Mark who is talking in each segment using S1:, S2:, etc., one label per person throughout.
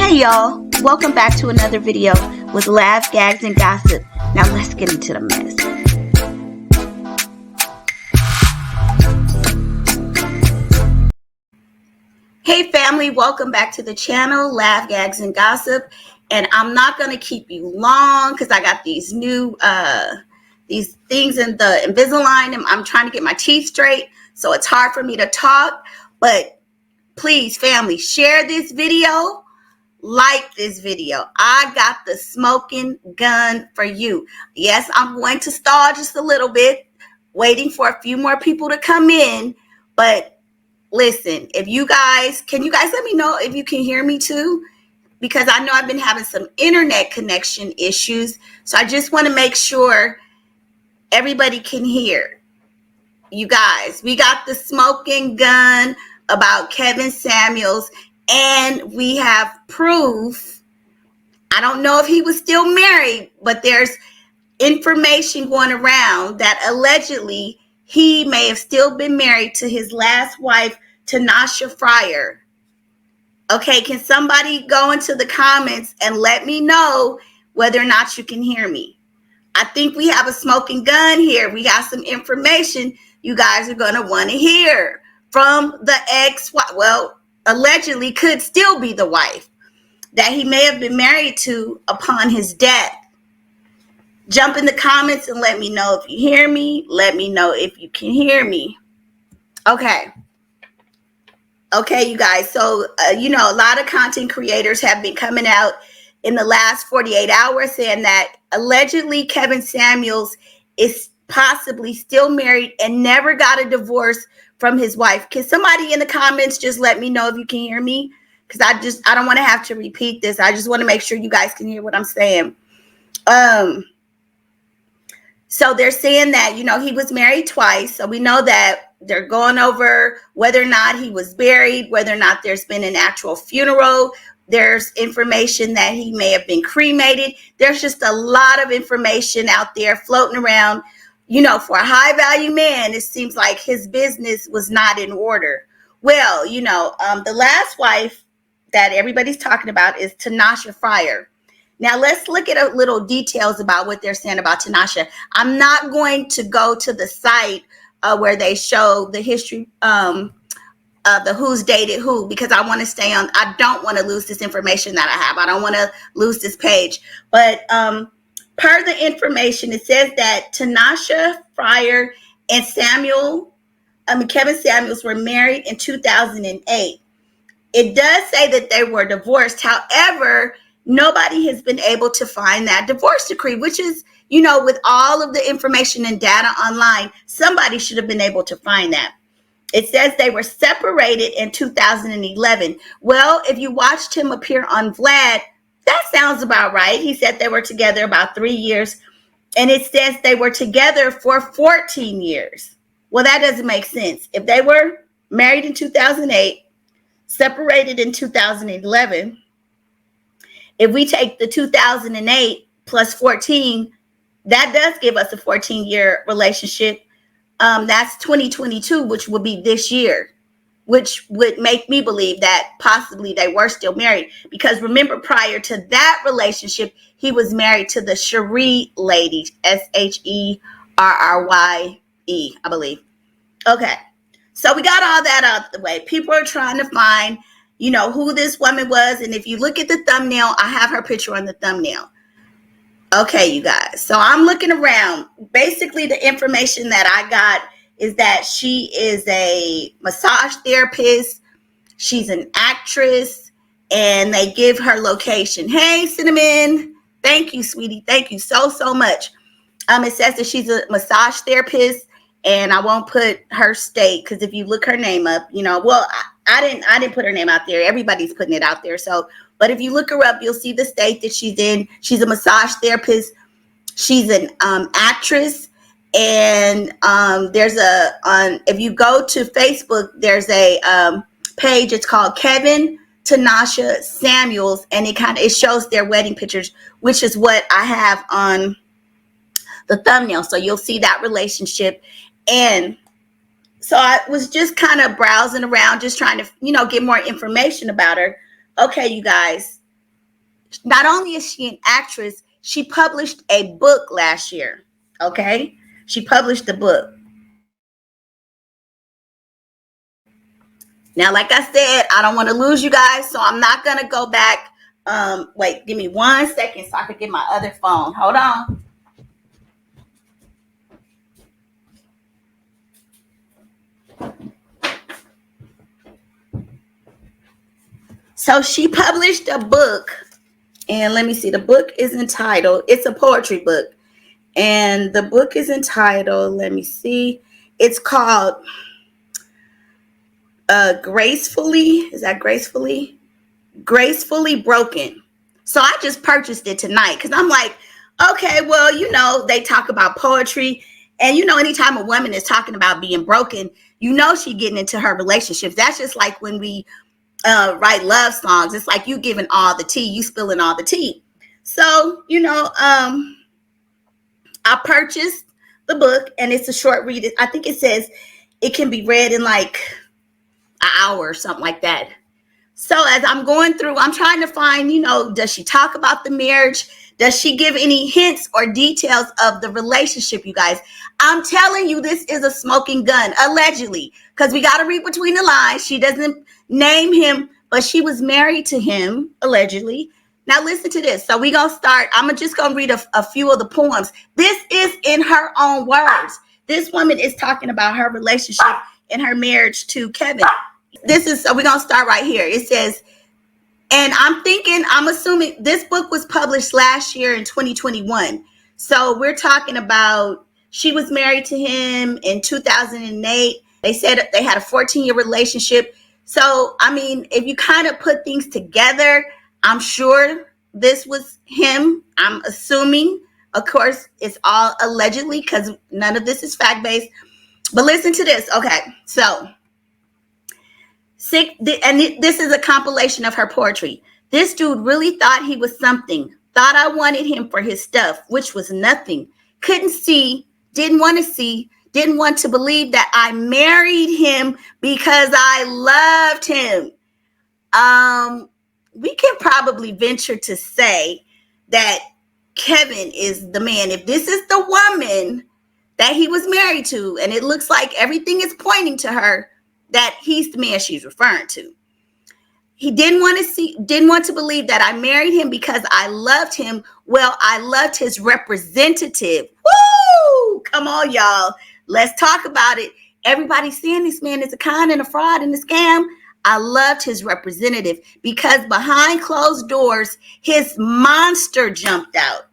S1: Hey y'all, welcome back to another video with laugh, gags, and gossip. Now let's get into the mess. Hey family, welcome back to the channel, Laugh, Gags, and Gossip. And I'm not going to keep you long because I got these new these things in the Invisalign, and I'm trying to get my teeth straight, so it's hard for me to talk. But please, family, share this video. Like this video. I got the smoking gun for you. Yes, I'm going to stall just a little bit, waiting for a few more people to come in. But listen, can you guys let me know if you can hear me too? Because I know I've been having some internet connection issues. So I just want to make sure everybody can hear. You guys, we got the smoking gun about Kevin Samuels. And we have proof. I don't know if he was still married, but there's information going around that allegedly he may have still been married to his last wife, Tanasha Friar. Okay, can somebody go into the comments and let me know whether or not you can hear me? I think we have a smoking gun here. We got some information you guys are going to want to hear from the ex-wife. Well, allegedly could still be the wife that he may have been married to upon his death. Jump in the comments and let me know if you hear me. Let me know if you can hear me. Okay, you guys. So, a lot of content creators have been coming out in the last 48 hours saying that allegedly Kevin Samuels is possibly still married and never got a divorce from his wife. Can somebody in the comments just let me know if you can hear me? Because I don't want to have to repeat this. I just want to make sure you guys can hear what I'm saying. So they're saying that, he was married twice. So we know that they're going over whether or not he was buried, whether or not there's been an actual funeral. There's information that he may have been cremated. There's just a lot of information out there floating around. For a high value man, it seems like his business was not in order. Well, the last wife that everybody's talking about is Tanasha Friar. Now let's look at a little details about what they're saying about Tanasha. I'm not going to go to the site where they show the history of the who's dated who, because I want to stay on. I don't want to lose this information that I have. I don't want to lose this page. But per the information, it says that Tanasha Friar and Kevin Samuels were married in 2008. It does say that they were divorced. However, nobody has been able to find that divorce decree, which is, with all of the information and data online, somebody should have been able to find that. It says they were separated in 2011. Well, if you watched him appear on Vlad, that sounds about right. He said they were together about 3 years, and it says they were together for 14 years. Well, that doesn't make sense. If they were married in 2008, separated in 2011, if we take the 2008 plus 14, that does give us a 14-year relationship. That's 2022, which will be this year, which would make me believe that possibly they were still married. Because remember, prior to that relationship, he was married to the Cherie lady, Sherrye, I believe. Okay, so we got all that out the way. People are trying to find, who this woman was. And if you look at the thumbnail, I have her picture on the thumbnail. Okay, you guys. So I'm looking around. Basically, the information that I got is that she is a massage therapist. She's an actress, and they give her location. Hey, Cinnamon. Thank you, sweetie. Thank you so much. It says that she's a massage therapist, and I won't put her state because if you look her name up, I didn't put her name out there. Everybody's putting it out there. So, but if you look her up, you'll see the state that she's in. She's a massage therapist. She's an actress. And if you go to Facebook, there's a page. It's called Kevin Tanasha Samuels, and it shows their wedding pictures, which is what I have on the thumbnail. So you'll see that relationship. And so I was just kind of browsing around, just trying to, get more information about her. Okay, you guys. Not only is she an actress, she published a book last year. Okay, she published a book. Now, like I said, I don't want to lose you guys, so I'm not gonna go back. Wait, give me 1 second so I can get my other phone. Hold on. So she published a book, and let me see. The book is entitled. It's a poetry book, and the book is entitled. Let me see. It's called Gracefully. Is that Gracefully? Gracefully Broken. So I just purchased it tonight because I'm like, okay, well, you know, they talk about poetry, and you know, anytime a woman is talking about being broken, you know, she getting into her relationships. That's just like when we write love songs. It's like you giving all the tea, you spilling all the tea. So, you know, I purchased the book, and it's a short read. I think it says it can be read in like an hour or something like that. So as I'm going through, I'm trying to find, you know, does she talk about the marriage? Does she give any hints or details of the relationship, you guys? I'm telling you, this is a smoking gun, allegedly, because we got to read between the lines. She doesn't name him, but she was married to him, allegedly. Now listen to this. So we going to start. I'm just going to read a few of the poems. This is in her own words. This woman is talking about her relationship and her marriage to Kevin. So we're going to start right here. It says, and I'm assuming this book was published last year in 2021. So we're talking about she was married to him in 2008. They said they had a 14-year relationship. So, I mean, if you kind of put things together, I'm sure this was him. I'm assuming, of course, it's all allegedly because none of this is fact-based. But listen to this. Okay, so this is a compilation of her poetry. This dude really thought he was something. Thought I wanted him for his stuff, which was nothing. Couldn't see, didn't want to see, didn't want to believe that I married him because I loved him. We can probably venture to say that Kevin is the man. If this is the woman that he was married to, and it looks like everything is pointing to her, that he's the man she's referring to. He didn't want to believe that I married him because I loved him. Well, I loved his representative. Woo! Come on, y'all. Let's talk about it. Everybody's saying this man is a con and a fraud and a scam. I loved his representative because behind closed doors, his monster jumped out.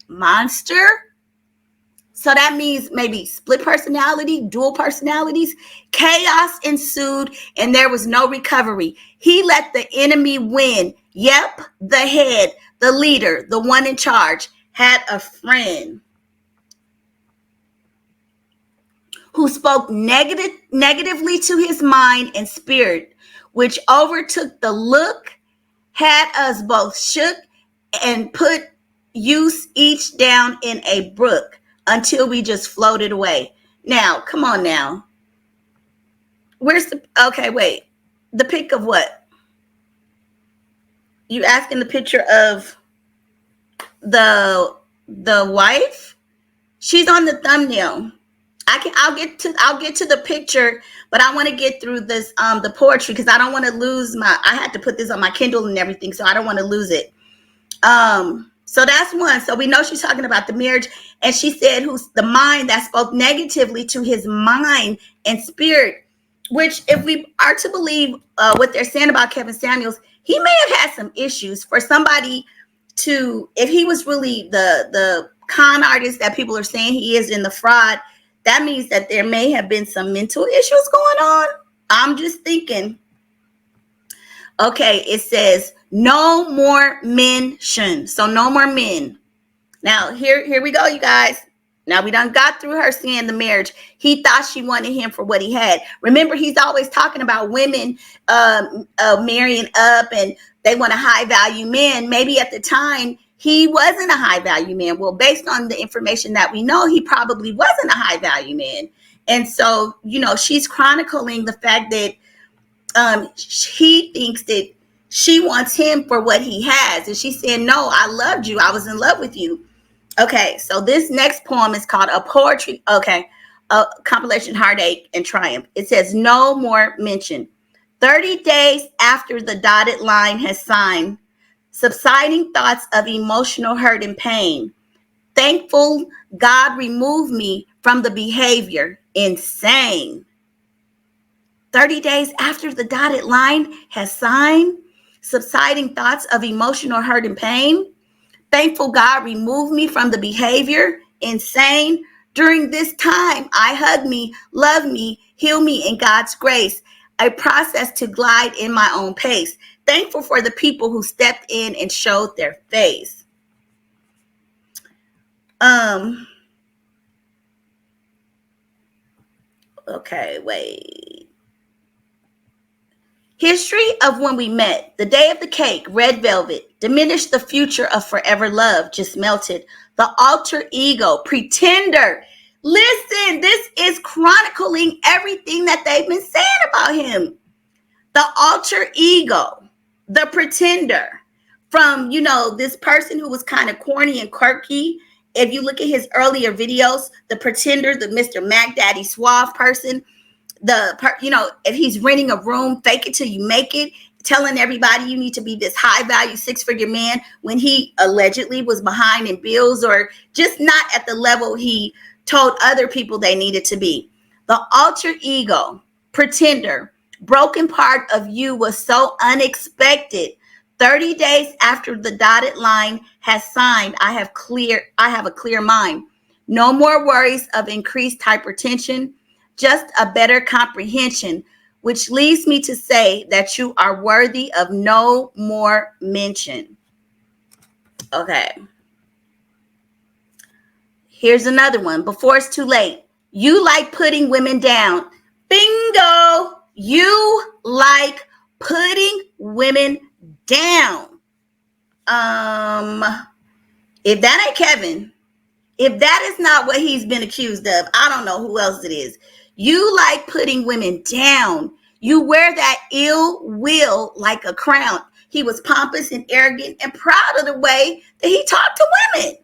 S1: Monster? So that means maybe split personality, dual personalities. Chaos ensued and there was no recovery. He let the enemy win. Yep, the head, the leader, the one in charge had a friend who spoke negatively to his mind and spirit, which overtook the look, had us both shook, and put use each down in a brook until we just floated away. Now, come on now. Okay, wait. The pic of what? You asking the picture of the wife? She's on the thumbnail. I'll get to the picture, but I want to get through this the poetry because I don't want to lose I had to put this on my Kindle and everything, so I don't want to lose it. So that's one. So we know she's talking about the marriage, and she said who's the mind that spoke negatively to his mind and spirit, which if we are to believe what they're saying about Kevin Samuels, he may have had some issues for somebody to, if he was really the con artist that people are saying he is in the fraud, that means that there may have been some mental issues going on. I'm just thinking. Okay, it says no more mention. So no more men. Now here we go, you guys. Now we done got through her seeing the marriage. He thought she wanted him for what he had. Remember, he's always talking about women marrying up and they want a high value man. Maybe at the time he wasn't a high value man. Well, based on the information that we know, he probably wasn't a high value man. And so, you know, she's chronicling the fact that he thinks that She wants him for what he has. And she's saying, no, I loved you. I was in love with you. Okay, so this next poem is called A Poetry. Okay, a compilation, Heartache and Triumph. It says, no more mention. 30 days after the dotted line has signed, subsiding thoughts of emotional hurt and pain. Thankful God removed me from the behavior. Insane. 30 days after the dotted line has signed, subsiding thoughts of emotional hurt and pain. Thankful God removed me from the behavior. Insane. During this time, I hug me, love me, heal me in God's grace. A process to glide in my own pace. Thankful for the people who stepped in and showed their face. Okay, wait. History of when we met. The day of the cake, red velvet. Diminished the future of forever love, just melted. The alter ego, pretender. Listen, this is chronicling everything that they've been saying about him. The alter ego, the pretender. From, this person who was kind of corny and quirky. If you look at his earlier videos, the pretender, the Mr. Mac Daddy Suave person, if he's renting a room, fake it till you make it, telling everybody you need to be this high value 6-figure man when he allegedly was behind in bills or just not at the level he told other people they needed to be. The alter ego, pretender, broken part of you was so unexpected. 30 days after the dotted line has signed, I have a clear mind. No more worries of increased hypertension, just a better comprehension, which leads me to say that you are worthy of no more mention. Okay. Here's another one. Before it's too late. You like putting women down. Bingo! You like putting women down. If that ain't Kevin, if that is not what he's been accused of, I don't know who else it is. You like putting women down. You wear that ill will like a crown. He was pompous and arrogant and proud of the way that he talked to women.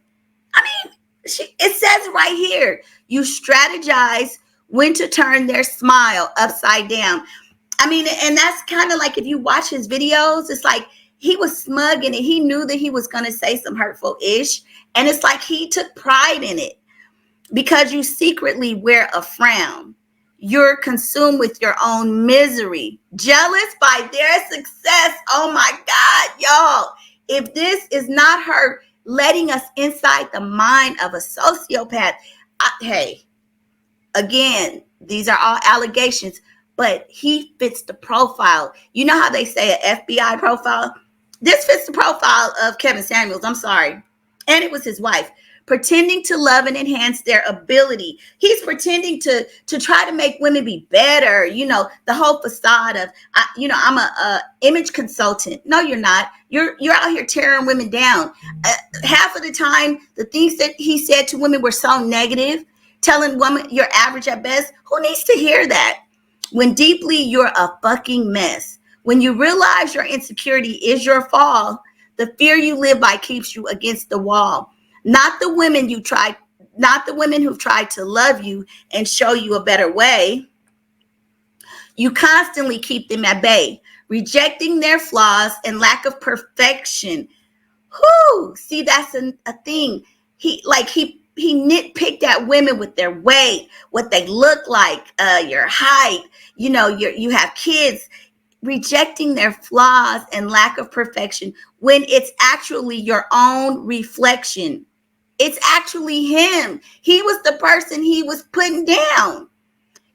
S1: I mean, it says right here, you strategize when to turn their smile upside down. I mean, and that's kind of like if you watch his videos, it's like he was smug in it. He knew that he was going to say some hurtful ish. And it's like he took pride in it because you secretly wear a frown. You're consumed with your own misery, jealous by their success. Oh my God, y'all. If this is not her letting us inside the mind of a sociopath, hey, again, these are all allegations, but he fits the profile. You know how they say an FBI profile? This fits the profile of Kevin Samuels. I'm sorry. And it was his wife. Pretending to love and enhance their ability. He's pretending to try to make women be better. The whole facade of, I'm a image consultant. No, you're not. You're out here tearing women down. Half of the time, the things that he said to women were so negative, telling women you're average at best. Who needs to hear that? When deeply you're a fucking mess. When you realize your insecurity is your fall, the fear you live by keeps you against the wall. Not the women who've tried to love you and show you a better way. You constantly keep them at bay, rejecting their flaws and lack of perfection. Whoo! See, that's a thing. He nitpicked at women with their weight, what they look like, your height. You have kids. Rejecting their flaws and lack of perfection when it's actually your own reflection. It's actually him. He was the person he was putting down.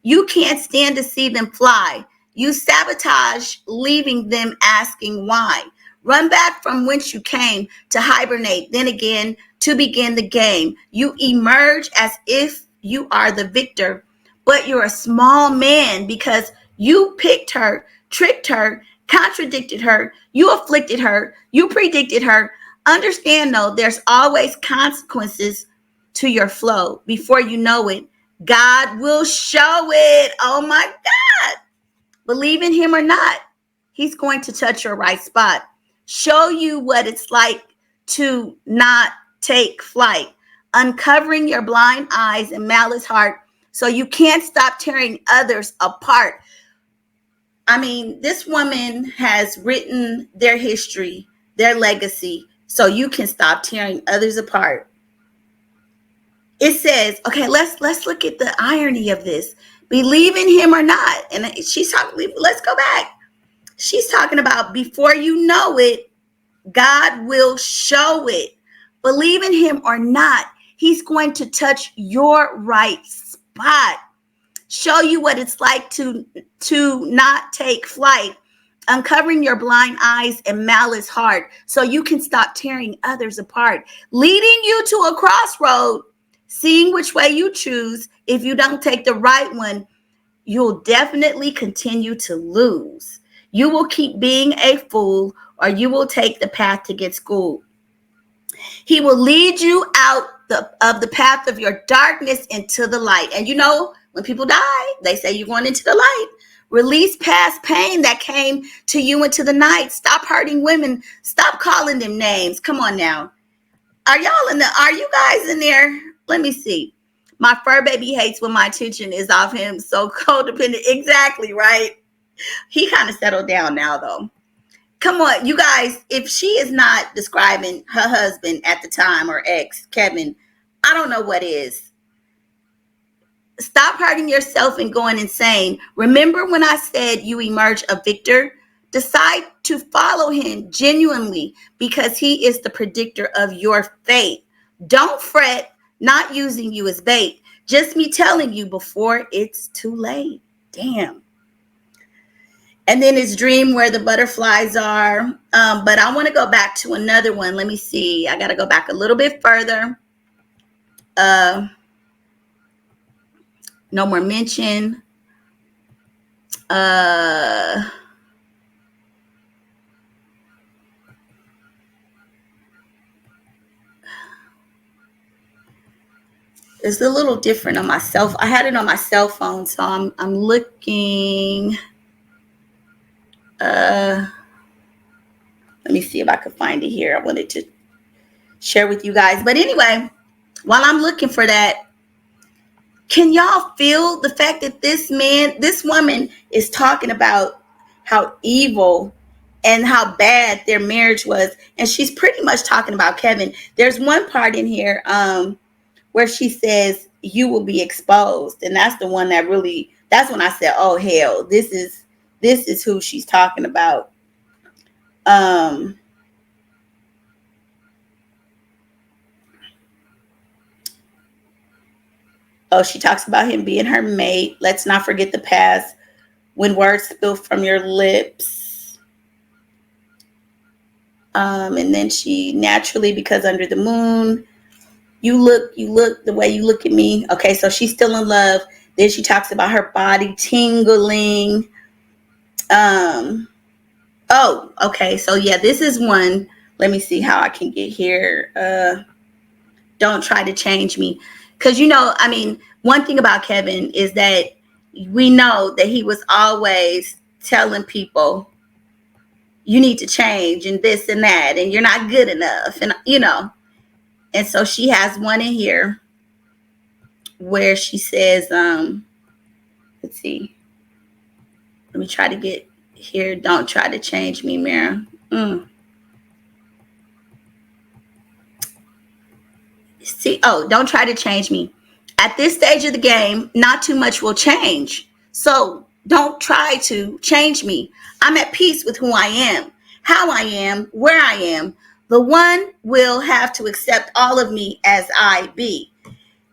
S1: You can't stand to see them fly. You sabotage, leaving them asking why. Run back from whence you came to hibernate, then again to begin the game. You emerge as if you are the victor, but you're a small man because you picked her, tricked her, contradicted her, you afflicted her, you predicted her. Understand, though, there's always consequences to your flow. Before you know it, God will show it. Oh my God. Believe in him or not, he's going to touch your right spot. Show you what it's like to not take flight, uncovering your blind eyes and malice heart so you can't stop tearing others apart. I mean, this woman has written their history, their legacy, so you can stop tearing others apart. It says, okay, let's look at the irony of this. Believe in him or not. And she's talking, let's go back. She's talking about before you know it, God will show it. Believe in him or not, he's going to touch your right spot. Show you what it's like to not take flight, uncovering your blind eyes and malice heart so you can stop tearing others apart, leading you to a crossroad, seeing which way you choose. If you don't take the right one, you'll definitely continue to lose. You will keep being a fool, or you will take the path to get schooled. He will lead you out of the path of your darkness into the light. And you know, when people die, they say you're going into the light. Release past pain that came to you into the night. Stop hurting women. Stop calling them names. Come on now. Are you guys in there? Let me see. My fur baby hates when my attention is off him. So codependent. Exactly, right? He kind of settled down now, though. Come on, you guys. If she is not describing her husband at the time, or ex, Kevin, I don't know what is. Stop hurting yourself and going insane. Remember when I said you emerge a victor? Decide to follow him genuinely because he is the predictor of your fate. Don't fret, not using you as bait. Just me telling you before it's too late. Damn. And then his dream where the butterflies are. But I want to go back to another one. Let me see. I got to go back a little bit further. No more mention. It's a little different on my cell. I had it on my cell phone, so I'm looking. Let me see if I could find it here. I wanted to share with you guys. But anyway, while I'm looking for that, can y'all feel the fact that this woman is talking about how evil and how bad their marriage was? And she's pretty much talking about Kevin. There's one part in here where she says, you will be exposed. And that's the one that really, that's when I said, oh, hell, this is who she's talking about. Oh, she talks about him being her mate. Let's not forget the past. When words spill from your lips. And then she naturally, because under the moon, you look the way you look at me. Okay, so she's still in love. Then she talks about her body tingling. Oh, okay. So yeah, this is one. Let me see how I can get here. Don't try to change me. Because, you know, I mean, one thing about Kevin is that we know that he was always telling people, you need to change and this and that, and you're not good enough. And, you know, and so she has one in here where she says, let's see. Let me try to get here. Don't try to change me, Mara. See, don't try to change me. At this stage of the game, not too much will change. So don't try to change me. I'm at peace with who I am, how I am, where I am. The one will have to accept all of me as I be.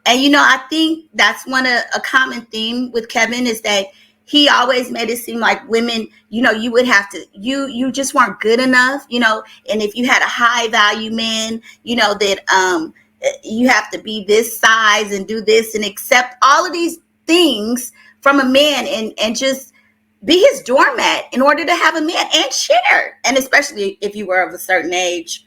S1: And, you know, I think that's a common theme with Kevin is that he always made it seem like women, you know, you would have to, you just weren't good enough, you know, and if you had a high value man, you know, that, you have to be this size and do this and accept all of these things from a man and just be his doormat in order to have a man and share. And especially if you were of a certain age.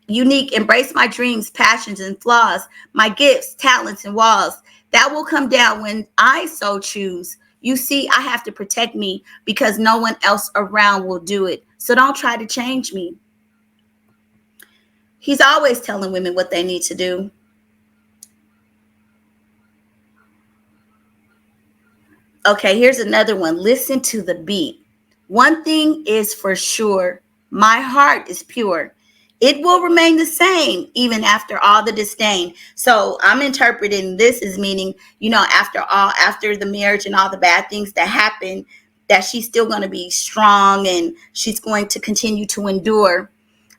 S1: Unique, embrace my dreams, passions, and flaws, my gifts, talents, and walls. That will come down when I so choose. You see, I have to protect me because no one else around will do it. So don't try to change me. He's always telling women what they need to do. Okay, here's another one. Listen to the beat. One thing is for sure, my heart is pure. It will remain the same even after all the disdain. So I'm interpreting this as meaning, after the marriage and all the bad things that happen, that she's still going to be strong and she's going to continue to endure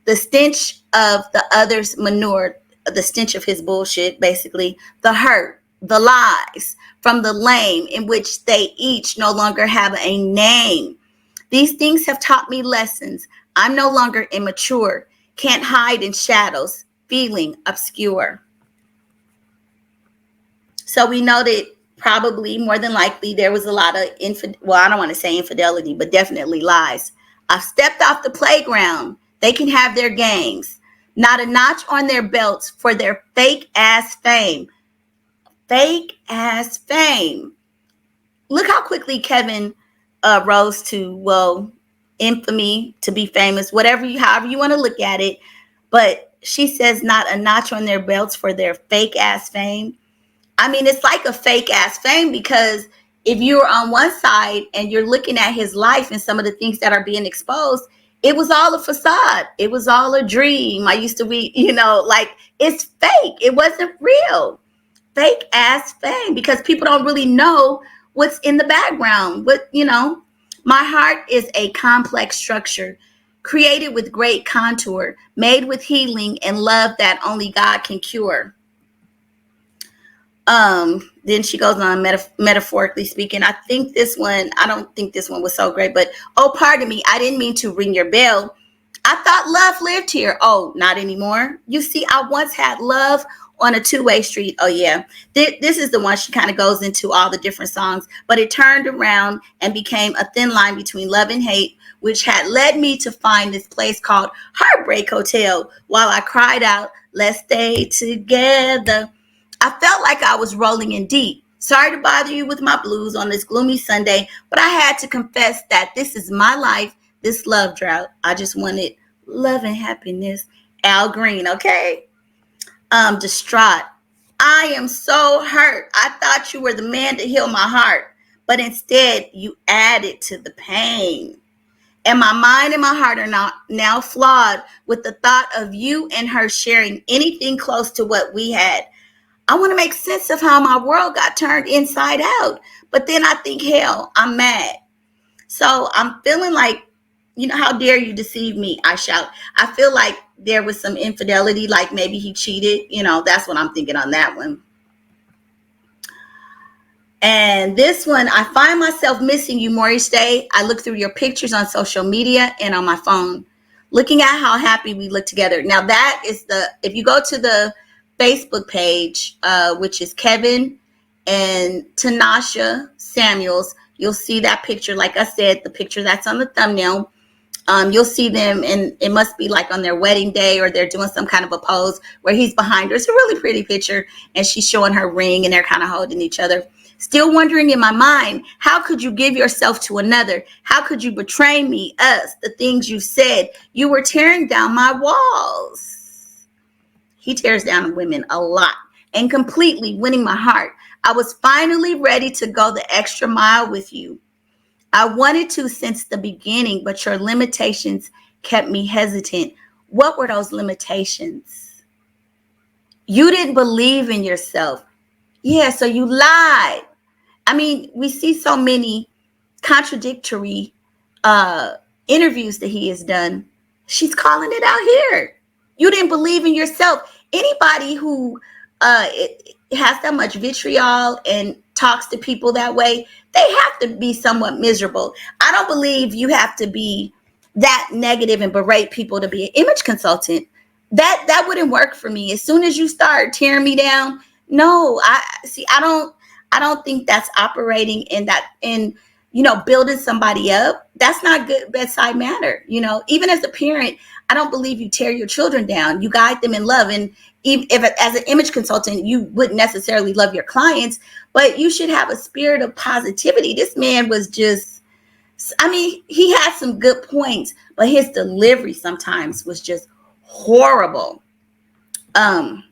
S1: the stench of the other's manure, the stench of his bullshit, basically, the hurt, the lies from the lame in which they each no longer have a name. These things have taught me lessons. I'm no longer immature, can't hide in shadows, feeling obscure. So we know that probably more than likely there was a lot of I don't want to say infidelity, but definitely lies. I've stepped off the playground. They can have their games. Not a notch on their belts for their fake ass fame. Fake ass fame. Look how quickly Kevin rose to, infamy, to be famous, however you want to look at it. But she says not a notch on their belts for their fake ass fame. I mean, it's like a fake ass fame, because if you're on one side and you're looking at his life and some of the things that are being exposed, it was all a facade. It was all a dream. I used to be, it's fake. It wasn't real. Fake ass fame, because people don't really know what's in the background. My heart is a complex structure created with great contour, made with healing and love that only God can cure. Then she goes on, metaphorically speaking. I don't think this one was so great, but, oh, pardon me, I didn't mean to ring your bell. I thought love lived here. Oh, not anymore. You see, I once had love on a two-way street. Oh, yeah. This is the one she kind of goes into all the different songs, but it turned around and became a thin line between love and hate, which had led me to find this place called Heartbreak Hotel while I cried out, let's stay together. I felt like I was rolling in deep. Sorry to bother you with my blues on this gloomy Sunday, but I had to confess that this is my life, this love drought. I just wanted love and happiness. Al Green, okay? Distraught. I am so hurt. I thought you were the man to heal my heart, but instead you added to the pain. And my mind and my heart are now flawed with the thought of you and her sharing anything close to what we had. I want to make sense of how my world got turned inside out. But then I think, hell, I'm mad. So I'm feeling like, how dare you deceive me? I shout. I feel like there was some infidelity, like maybe he cheated. That's what I'm thinking on that one. And this one, I find myself missing you, Maurice Day. I look through your pictures on social media and on my phone, looking at how happy we look together. Now that is if you go to the Facebook page, which is Kevin and Tanasha Samuels, you'll see that picture. Like I said, the picture that's on the thumbnail. You'll see them, and it must be like on their wedding day, or they're doing some kind of a pose where he's behind her. It's a really pretty picture, and she's showing her ring, and they're kind of holding each other. Still wondering in my mind, how could you give yourself to another? How could you betray me, us, the things you said? You were tearing down my walls. He tears down women a lot and completely winning my heart. I was finally ready to go the extra mile with you. I wanted to since the beginning, but your limitations kept me hesitant. What were those limitations? You didn't believe in yourself. Yeah, so you lied. I mean, we see so many contradictory interviews that he has done. She's calling it out here. You didn't believe in yourself. Anybody who has that much vitriol and talks to people that way, they have to be somewhat miserable. I don't believe you have to be that negative and berate people to be an image consultant. That wouldn't work for me. As soon as you start tearing me down, no, I don't think that's operating in that. And building somebody up. That's not good bedside manner. Even as a parent, I don't believe you tear your children down. You guide them in love. And if as an image consultant, you wouldn't necessarily love your clients, but you should have a spirit of positivity. This man was just, he had some good points, but his delivery sometimes was just horrible. I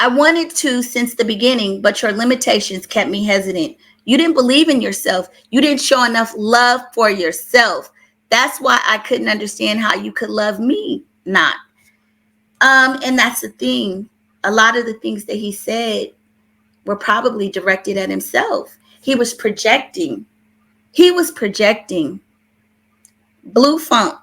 S1: wanted to since the beginning, but your limitations kept me hesitant. You didn't believe in yourself. You didn't show enough love for yourself. That's why I couldn't understand how you could love me not. And that's the thing. A lot of the things that he said were probably directed at himself. He was projecting. Blue funk.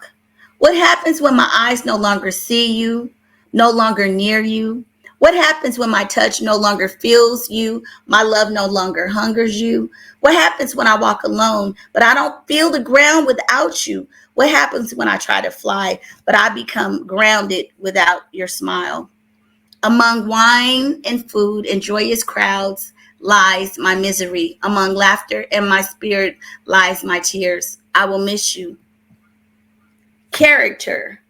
S1: What happens when my eyes no longer see you, no longer near you? What happens when my touch no longer feels you, my love no longer hungers you? What happens when I walk alone, but I don't feel the ground without you? What happens when I try to fly, but I become grounded without your smile? Among wine and food and joyous crowds lies my misery. Among laughter and my spirit lies my tears. I will miss you. Character.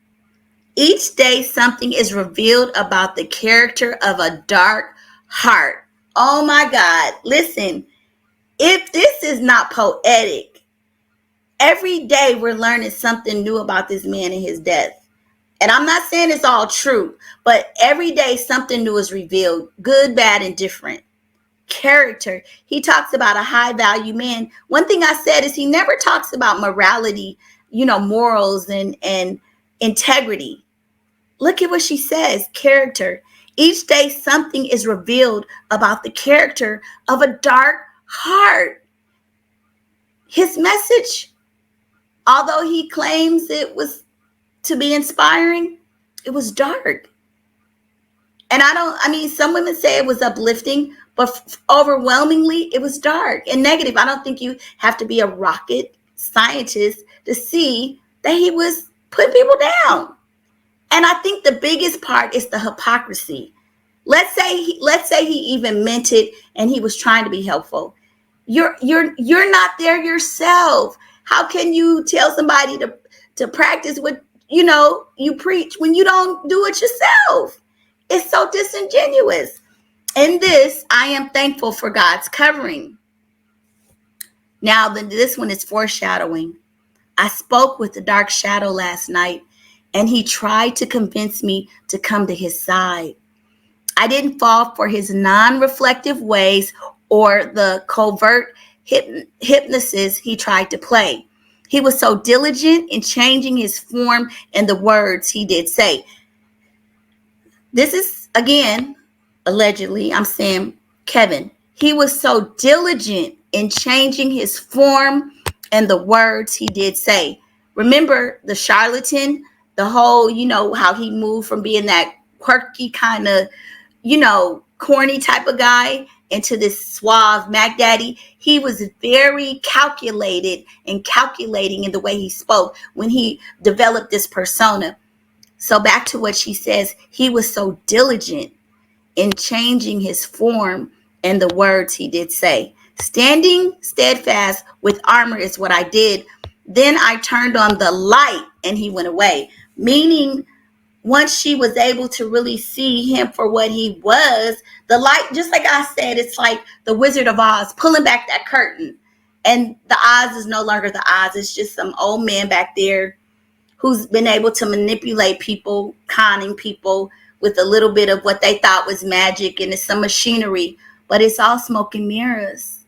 S1: Each day something is revealed about the character of a dark heart. Oh my God. Listen, if this is not poetic, every day we're learning something new about this man and his death. And I'm not saying it's all true, but every day something new is revealed, good, bad, and different. Character. He talks about a high value man. One thing I said is he never talks about morality, morals and integrity. Look at what she says, character. Each day something is revealed about the character of a dark heart. His message, although he claims it was to be inspiring, it was dark. And some women say it was uplifting, but overwhelmingly it was dark and negative. I don't think you have to be a rocket scientist to see that he was putting people down. And I think the biggest part is the hypocrisy. Let's say he even meant it and he was trying to be helpful. You're not there yourself. How can you tell somebody to practice what you preach when you don't do it yourself? It's so disingenuous. In this, I am thankful for God's covering. Now, this one is foreshadowing. I spoke with the dark shadow last night, and he tried to convince me to come to his side. I didn't fall for his non-reflective ways or the covert hypnosis he tried to play. He was so diligent in changing his form and the words he did say. This is, again, allegedly, I'm saying Kevin. He was so diligent in changing his form and the words he did say. Remember the charlatan? The whole, how he moved from being that quirky kind of, corny type of guy into this suave Mac Daddy. He was very calculating in the way he spoke when he developed this persona. So back to what she says, he was so diligent in changing his form and the words he did say. Standing steadfast with armor is what I did. Then I turned on the light and he went away. Meaning, once she was able to really see him for what he was, the light, just like I said, it's like the Wizard of Oz pulling back that curtain. And the Oz is no longer the Oz. It's just some old man back there who's been able to manipulate people, conning people with a little bit of what they thought was magic, and it's some machinery, but it's all smoke and mirrors.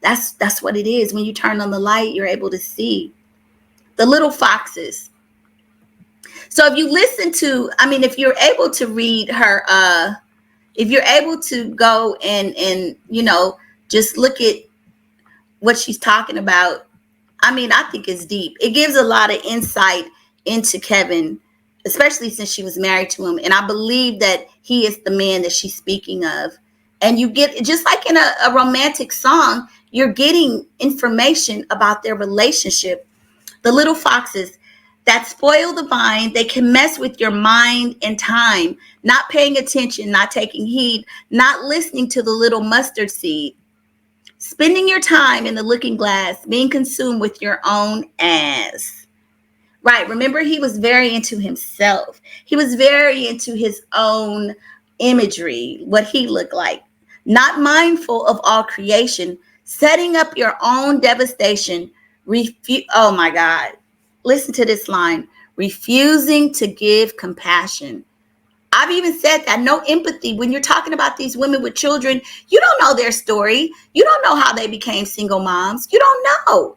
S1: That's what it is. When you turn on the light, you're able to see the little foxes. So if you listen to, if you're able to read her, if you're able to go and just look at what she's talking about, I think it's deep. It gives a lot of insight into Kevin, especially since she was married to him. And I believe that he is the man that she's speaking of. And you get, just like in a romantic song, you're getting information about their relationship. The little foxes that spoil the vine, they can mess with your mind and time, not paying attention, not taking heed, not listening to the little mustard seed. Spending your time in the looking glass, being consumed with your own ass. Right. Remember, he was very into himself. He was very into his own imagery, what he looked like, not mindful of all creation, setting up your own devastation. Oh my God. Listen to this line: refusing to give compassion. I've even said that no empathy when you're talking about these women with children. You don't know their story. You don't know how they became single moms. You don't know.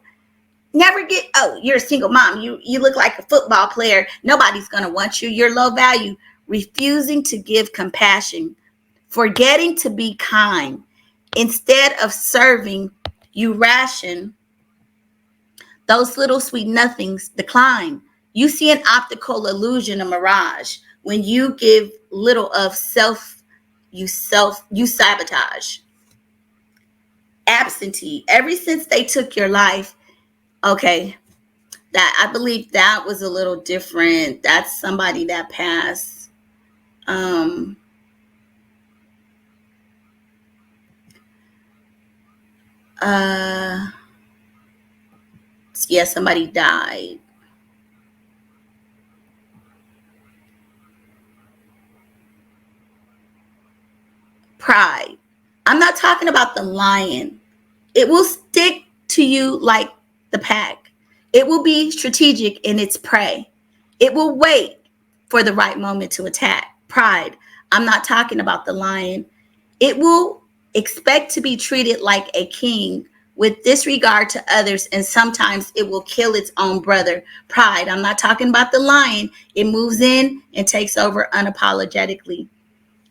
S1: Never get, oh, you're a single mom. You look like a football player. Nobody's going to want you. You're low value. Refusing to give compassion. Forgetting to be kind. Instead of serving, you ration. Those little sweet nothings decline. You see an optical illusion, a mirage. When you give little of self, you sabotage. Absentee. Ever since they took your life, okay, that I believe that was a little different. That's somebody that passed. Yeah, somebody died. Pride. I'm not talking about the lion. It will stick to you like the pack. It will be strategic in its prey. It will wait for the right moment to attack. Pride. I'm not talking about the lion. It will expect to be treated like a king with disregard to others, and sometimes it will kill its own brother. Pride. I'm not talking about the lion. It moves in and takes over unapologetically.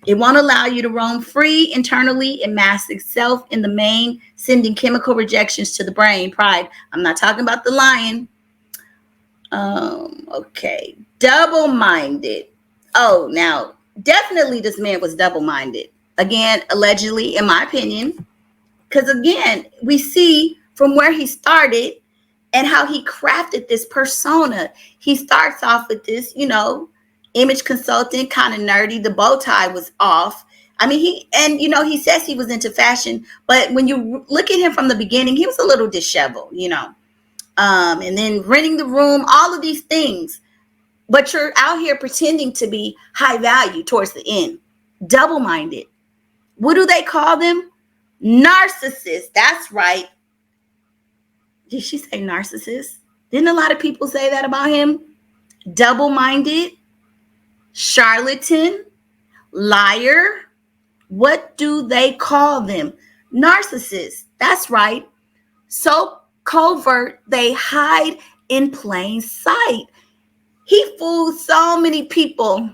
S1: It won't allow you to roam free internally. It masks itself in the main, sending chemical rejections to the brain. Pride. I'm not talking about the lion. Okay. Double-minded. Oh, now, definitely this man was double-minded. Again, allegedly, in my opinion. Because again, we see from where he started and how he crafted this persona. He starts off with this, image consultant, kind of nerdy. The bow tie was off. I mean, he says he was into fashion, but when you look at him from the beginning, he was a little disheveled, and then renting the room, all of these things. But you're out here pretending to be high value towards the end. Double-minded. What do they call them? Narcissist. That's right. Did she say narcissist? Didn't a lot of people say that about him? Double-minded, charlatan, liar. What do they call them? Narcissists. That's right. So covert, they hide in plain sight. He fooled so many people.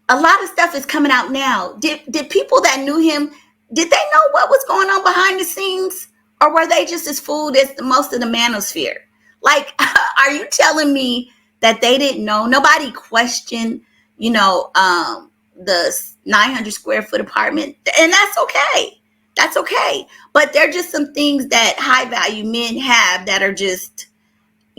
S1: A lot of stuff is coming out now. Did people that knew him, did they know what was going on behind the scenes? Or were they just as fooled as most of the manosphere? Like, are you telling me that they didn't know? Nobody questioned, the 900 square foot apartment. And that's okay. That's okay. But there are just some things that high value men have that are just,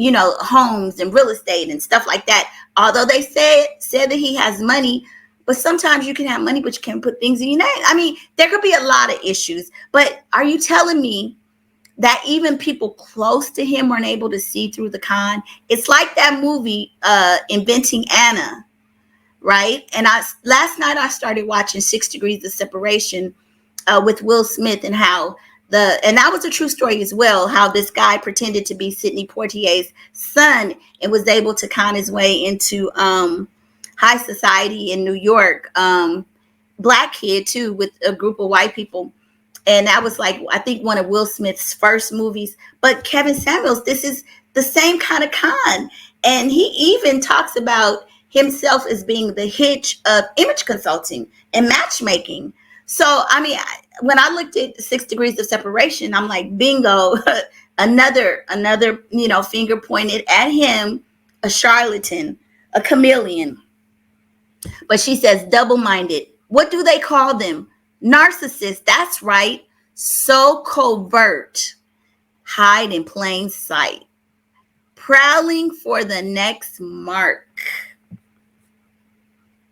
S1: homes and real estate and stuff like that. Although they said that he has money, but sometimes you can have money, but you can't put things in your name. I mean, there could be a lot of issues. But are you telling me that even people close to him weren't able to see through the con? It's like that movie, Inventing Anna, right? And last night I started watching 6 Degrees of Separation with Will Smith, and how and that was a true story as well, how this guy pretended to be Sidney Poitier's son and was able to con his way into high society in New York. Black kid too, with a group of white people. And that was like, I think, one of Will Smith's first movies. But Kevin Samuels, this is the same kind of con. And he even talks about himself as being the hitch of image consulting and matchmaking. So, I mean, when I looked at 6 Degrees of Separation, I'm like, bingo, another, finger pointed at him, a charlatan, a chameleon. But she says double-minded. What do they call them? Narcissist. That's right. So covert. Hide in plain sight. Prowling for the next mark.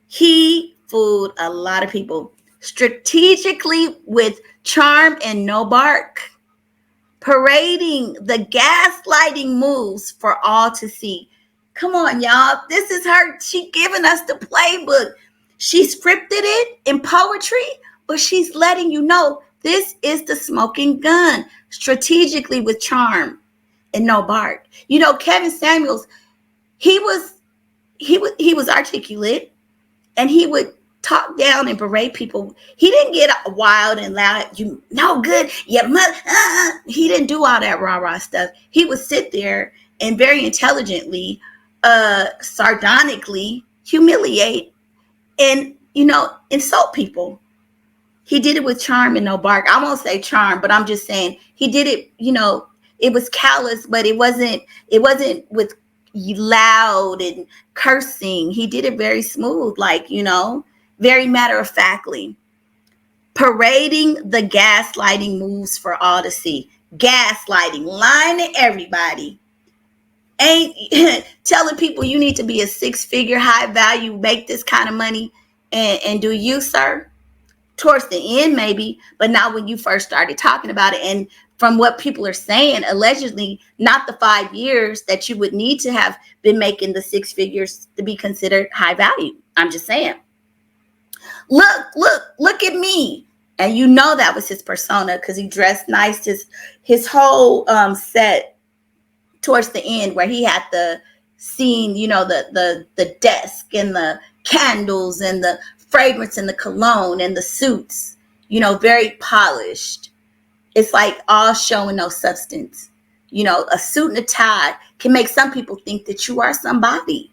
S1: He fooled a lot of people. strategically with charm and no bark, parading the gaslighting moves for all to see. Come on, y'all. This is her. She giving us the playbook. She scripted it in poetry, but she's letting you know this is the smoking gun, strategically with charm and no bark. You know, Kevin Samuels, he was articulate, and he would talk down and berate people. He didn't get wild and loud. You no good. Your mother. He didn't do all that rah rah stuff. He would sit there and very intelligently, sardonically humiliate and insult people. He did it with charm and no bark. I won't say charm, but I'm just saying he did it. It was callous, but it wasn't with loud and cursing. He did it very smooth, very matter of factly, parading the gaslighting moves for all to see. Gaslighting, lying to everybody, ain't telling people you need to be a six-figure, high value, make this kind of money, and do you, sir? Towards the end, maybe, but not when you first started talking about it. And from what people are saying, allegedly, not the 5 years that you would need to have been making the six figures to be considered high value. I'm just saying. Look at me. And that was his persona, because he dressed nice. His whole set towards the end, where he had the scene, the desk and the candles and the fragrance and the cologne and the suits, very polished. It's like all show and no substance. A suit and a tie can make some people think that you are somebody.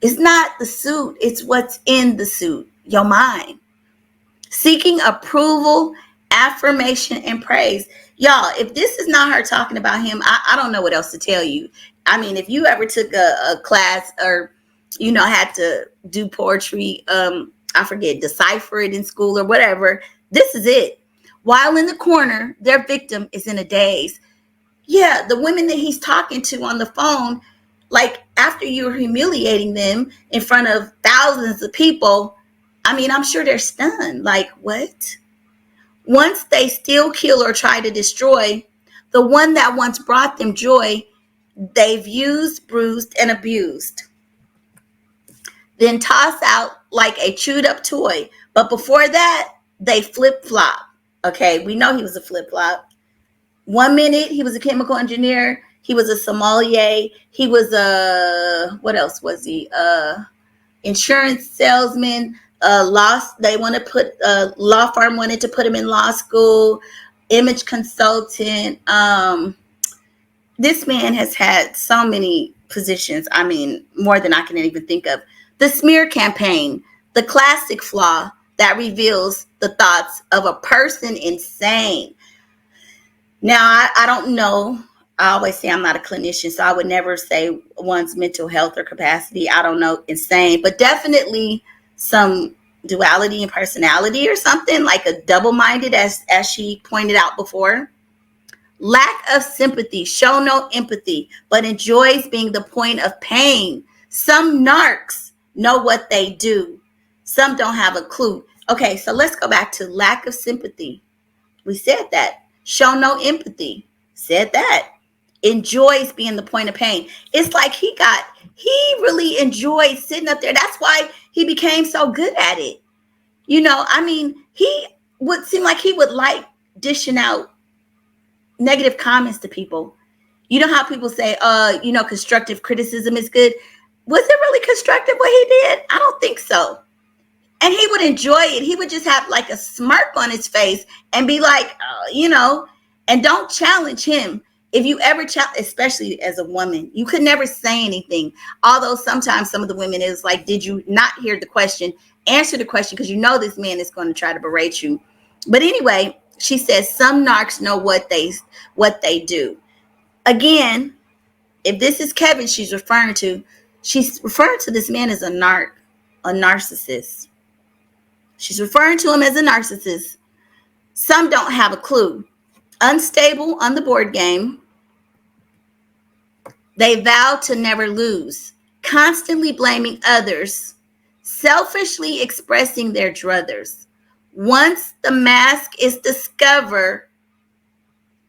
S1: It's not the suit, it's what's in the suit, your mind. Seeking approval, affirmation, and praise. Y'all, if this is not her talking about him, I don't know what else to tell you. I mean, if you ever took a class or, had to do poetry, I forget, decipher it in school or whatever, this is it. While in the corner, their victim is in a daze. Yeah, the women that he's talking to on the phone, like after you're humiliating them in front of thousands of people, I mean, I'm sure they're stunned. Like, what? Once they steal, kill, or try to destroy the one that once brought them joy, they've used, bruised, and abused. Then toss out like a chewed up toy. But before that, they flip-flop. Okay, we know he was a flip-flop. 1 minute, he was a chemical engineer. He was a sommelier. He was what else was he? Insurance salesman. They want to put, law firm wanted to put him in law school. Image consultant. This man has had so many positions. I mean, more than I can even think of. The smear campaign, the classic flaw that reveals the thoughts of a person insane. Now, I don't know. I always say I'm not a clinician, so I would never say one's mental health or capacity. I don't know, insane, but definitely some duality in personality or something, like a double-minded, as she pointed out before. Lack of sympathy, show no empathy, but enjoys being the point of pain. Some narcs know what they do. Some don't have a clue. Okay, so let's go back to lack of sympathy. We said that. Show no empathy. Said that. Enjoys being the point of pain. It's like he really enjoyed sitting up there. That's why he became so good at it. I mean, he would seem like he would like dishing out negative comments to people. You know how people say, constructive criticism is good. Was it really constructive what he did? I don't think so. And he would enjoy it. He would just have like a smirk on his face and be like, and don't challenge him. If you ever challenge, especially as a woman, you could never say anything. Although sometimes some of the women is like, did you not hear the question? Answer the question, because this man is going to try to berate you. But anyway, she says some narcs know what they do. Again, if this is Kevin she's referring to this man as a narcissist. She's referring to him as a narcissist. Some don't have a clue. Unstable on the board game. They vow to never lose. Constantly blaming others. Selfishly expressing their druthers. Once the mask is discovered,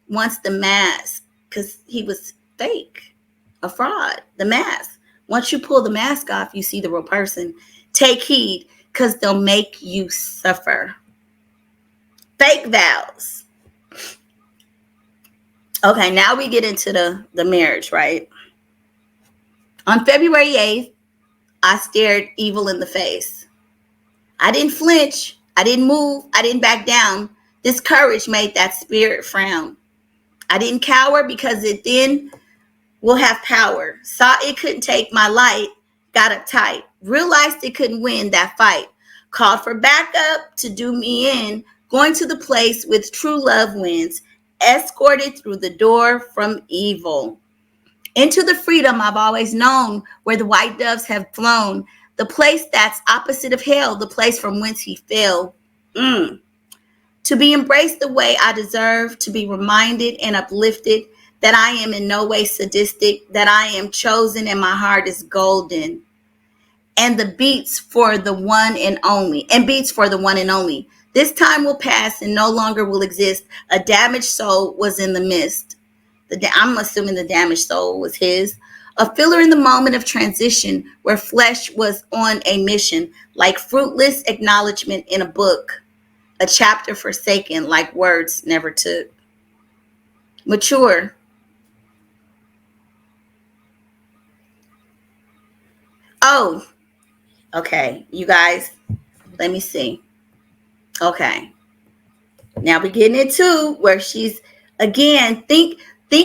S1: because he was fake, a fraud, the mask. Once you pull the mask off, you see the real person. Take heed, because they'll make you suffer. Fake vows. Okay, now we get into the marriage, right? On February 8th, I stared evil in the face. I didn't flinch. I didn't move. I didn't back down. This courage made that spirit frown. I didn't cower because it then will have power. Saw it couldn't take my light. Got uptight. Realized it couldn't win that fight. Called for backup to do me in. Going to the place with true love wins. Escorted through the door from evil. Into the freedom I've always known, where the white doves have flown. The place that's opposite of hell, the place from whence he fell. To be embraced the way I deserve, to be reminded and uplifted that I am in no way sadistic, that I am chosen and my heart is golden. And the beats for the one and only, This time will pass and no longer will exist. A damaged soul was in the mist. I'm assuming the damaged soul was his. A filler in the moment of transition where flesh was on a mission, like fruitless acknowledgement in a book. A chapter forsaken, like words never took. Mature. Oh, okay. You guys, let me see. Okay. Now we're getting into where she's, again, think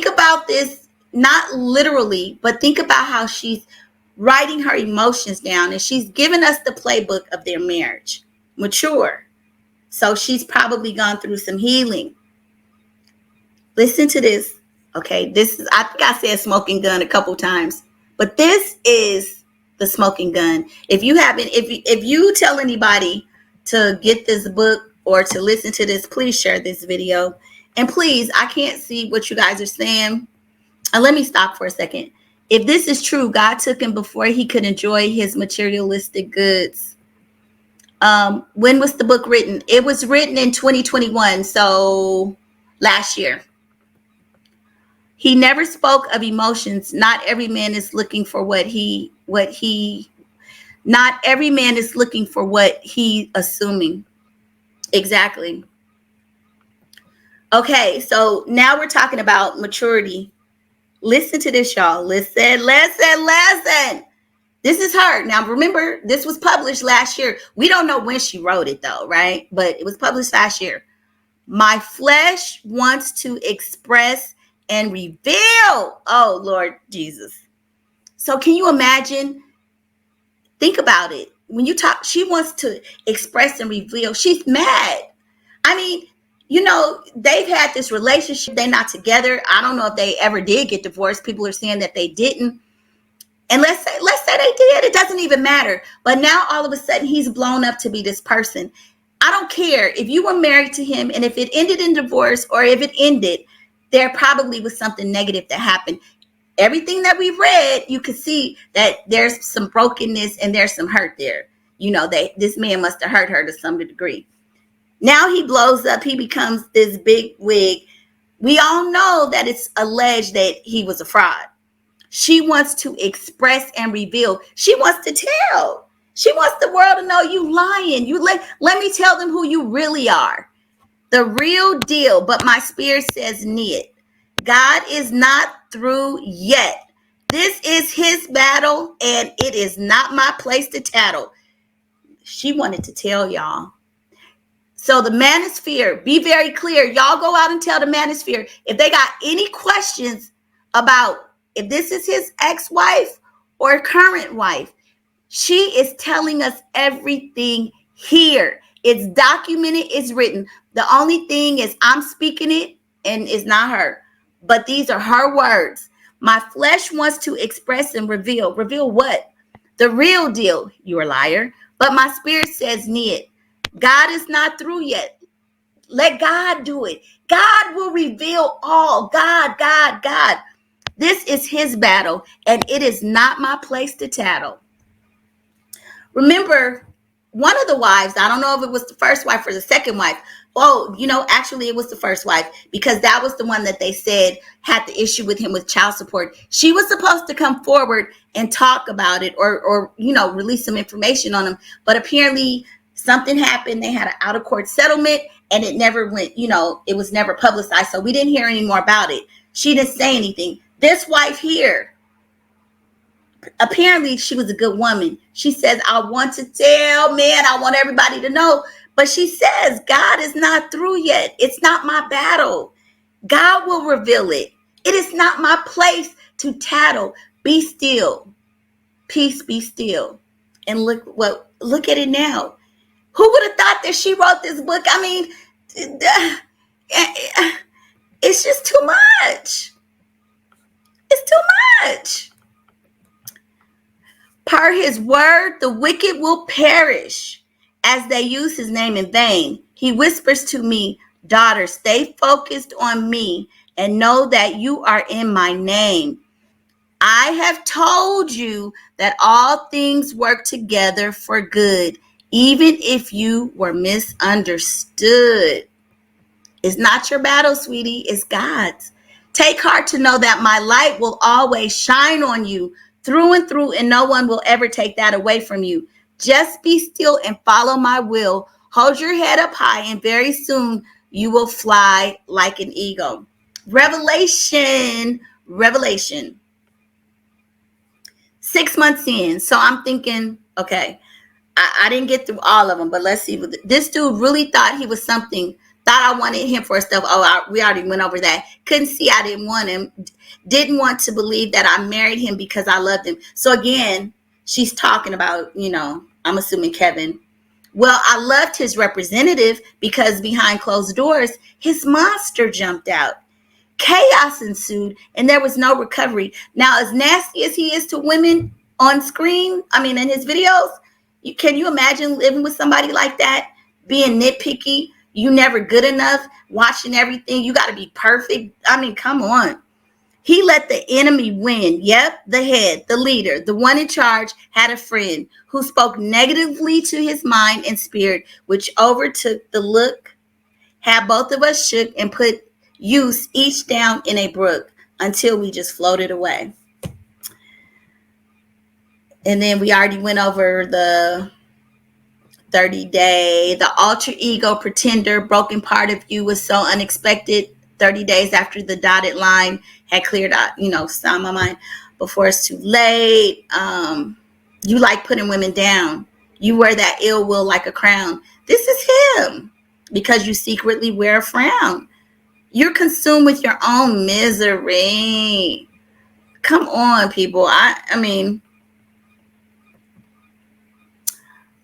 S1: about this, not literally, but think about how she's writing her emotions down, and she's given us the playbook of their marriage. Mature. So she's probably gone through some healing. Listen to this. Okay, this is, I think I said smoking gun a couple times, but this is the smoking gun. If you tell anybody to get this book or to listen to this, please share this video. And please, I can't see what you guys are saying. Let me stop for a second. If this is true, God took him before he could enjoy his materialistic goods. When was the book written? It was written in 2021, so last year. He never spoke of emotions. Not every man is looking for not every man is looking for what he assuming. Exactly. Okay, so now we're talking about maturity. Listen to this, y'all. Listen. This is her. Now, remember, this was published last year. We don't know when she wrote it, though, right? But it was published last year. My flesh wants to express and reveal. Oh, Lord Jesus. So can you imagine? Think about it. When you talk, she wants to express and reveal. She's mad. I mean, they've had this relationship. They're not together. I don't know if they ever did get divorced. People are saying that they didn't. And let's say they did. It doesn't even matter. But now all of a sudden he's blown up to be this person. I don't care if you were married to him, and if it ended in divorce or if it ended, there probably was something negative that happened. Everything that we've read, you could see that there's some brokenness and there's some hurt there. This man must have hurt her to some degree. Now he blows up. He becomes this big wig. We all know that it's alleged that he was a fraud. She wants to express and reveal. She wants to tell. She wants the world to know you lying. Let me tell them who you really are. The real deal. But my spirit says knit. God is not through yet. This is his battle, and it is not my place to tattle. She wanted to tell y'all. So the manosphere, be very clear. Y'all go out and tell the manosphere if they got any questions about if this is his ex-wife or current wife. She is telling us everything here. It's documented, it's written. The only thing is I'm speaking it and it's not her. But these are her words. My flesh wants to express and reveal. Reveal what? The real deal, you're a liar. But my spirit says knit. God is not through yet. Let God do it. God will reveal all. God. This is his battle, and it is not my place to tattle. Remember, one of the wives, I don't know if it was the first wife or the second wife. Oh, actually it was the first wife, because that was the one that they said had the issue with him with child support. She was supposed to come forward and talk about it, or release some information on him. But apparently something happened. They had an out of court settlement, and it never went, it was never publicized. So we didn't hear any more about it. She didn't say anything. This wife here, apparently she was a good woman. She says, I want to tell, man, I want everybody to know. But she says, God is not through yet. It's not my battle. God will reveal it. It is not my place to tattle. Be still. Peace, be still. And look at it now. Who would have thought that she wrote this book? I mean, it's just too much. It's too much. Per his word, the wicked will perish as they use his name in vain. He whispers to me, daughter, stay focused on me and know that you are in my name. I have told you that all things work together for good, even if you were misunderstood. It's not your battle, sweetie. It's God's. Take heart to know that my light will always shine on you through and through, and no one will ever take that away from you. Just be still and follow my will. Hold your head up high, and very soon you will fly like an eagle. Revelation. 6 months in. So I'm thinking, okay, I didn't get through all of them, but let's see. This dude really thought he was something. Thought I wanted him for stuff. We already went over that. Couldn't see I didn't want him. Didn't want to believe that I married him because I loved him. So again, she's talking about, I'm assuming Kevin. Well, I loved his representative because behind closed doors, his monster jumped out. Chaos ensued, and there was no recovery. Now, as nasty as he is to women on screen, in his videos, can you imagine living with somebody like that? Being nitpicky, you never good enough, watching everything, you got to be perfect. Come on. He let the enemy win. Yep, the head, the leader, the one in charge had a friend who spoke negatively to his mind and spirit, which overtook the look, had both of us shook, and put use each down in a brook until we just floated away. And then we already went over the 30-day, the alter ego pretender, broken part of you was so unexpected. 30 days after the dotted line had cleared out, some of my mind before it's too late. You like putting women down. You wear that ill will like a crown. This is him because you secretly wear a frown. You're consumed with your own misery. Come on, people.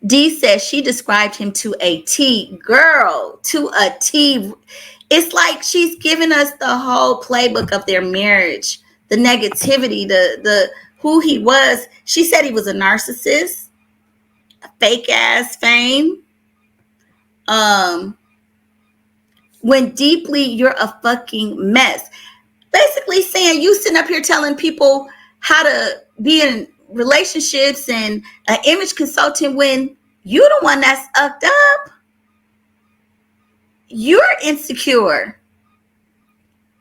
S1: D says she described him to a T. Girl, to a T. It's like she's giving us the whole playbook of their marriage, the negativity, the who he was. She said he was a narcissist, a fake ass fame. When deeply you're a fucking mess. Basically saying you sitting up here telling people how to be in relationships and an image consultant when you the one that's upped up. You're insecure.